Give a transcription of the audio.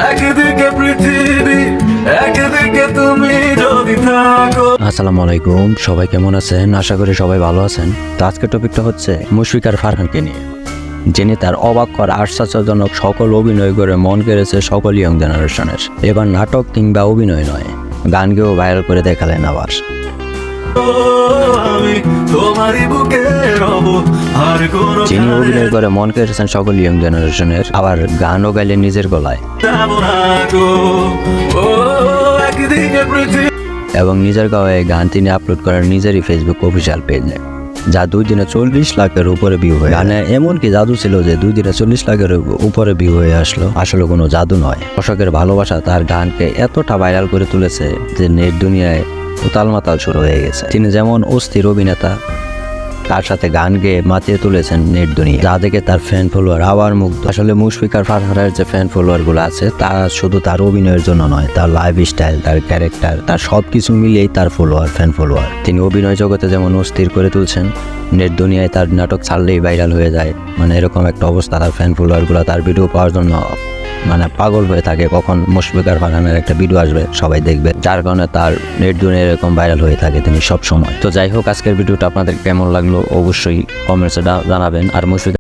একদিকে পৃথিবী, একদিকে তুমি যদি থাকো। আসসালামু আলাইকুম, সবাই কেমন আছেন? আশা করি সবাই ভালো আছেন। তো আজকের টপিকটা হচ্ছে মুশফিক আর ফারহানকে নিয়ে, যিনি তার অবাক কর আশ্চর্যজনক সকল অভিনয় করে মন কেড়েছে সকল ইয়ং জেনারেশনের। এবার নাটক কিংবা অভিনয় নয়, গান গেয়েও ভাইরাল করে দেখালেন আবার। আমি তোমারই বুকে রব, আর কোনো যিনি অভিনয় করে মন কেড়েছেন সকল ইয়ং জেনারেশনের, আবার গানও গাইলেন নিজের গলায় যাব না গো। ও একদিকে পৃথিবী, এবং নিজের গাওয়া এই গান তিনি আপলোড করেন নিজেরই ফেসবুক অফিসিয়াল পেজে, যা 2 দিনে 40 লাখের উপরে ভিউ হয়ে গানে এমন কি জাদু ছিল যে 2 দিনে 40 লাখের উপরে ভিউ হয়ে আসলো। আসলে কোনো জাদু নয়, দর্শকের ভালোবাসা তার গানকে এতটা ভাইরাল করে তুলেছে যে নেট দুনিয়ায় উতাল মাতাল শুরু হয়ে গেছে। তিনি যেমন অস্থির অভিনেতা, তার সাথে গান গেয়ে মাতিয়ে তুলেছেন নেট দুনিয়া, যা দেখে তার ফ্যান ফলোয়ার আবার মুগ্ধ। আসলে মুশফিক আর ফারহানের যে ফ্যান ফলোয়ার গুলো আছে, তা শুধু তার অভিনয়ের জন্য নয়, তার লাইফ স্টাইল, তার ক্যারেক্টার, তার সবকিছু মিলিয়েই তার ফ্যান ফলোয়ার। তিনি অভিনয় জগতে যেমন অস্থির করে তুলছেন, নেট দুনিয়ায় তার নাটক ছাড়লেই ভাইরাল হয়ে যায়, মানে এরকম একটা অবস্থা। তার ফ্যান ফলোয়ার গুলো তার ভিডিও পাওয়ার জন্য মানে পাগল হয়ে থাকে, কখন মুশফিক আর ফারহানের একটা ভিডিও আসবে সবাই দেখবে, যার কারণে তার নেট দুনিয়া এরকম ভাইরাল হয়ে থাকে তিনি সব সময়। তো যাই হোক, আজকের ভিডিওটা আপনাদের কেমন লাগলো অবশ্যই কমেন্টসে জানাবেন। আর মুশফিক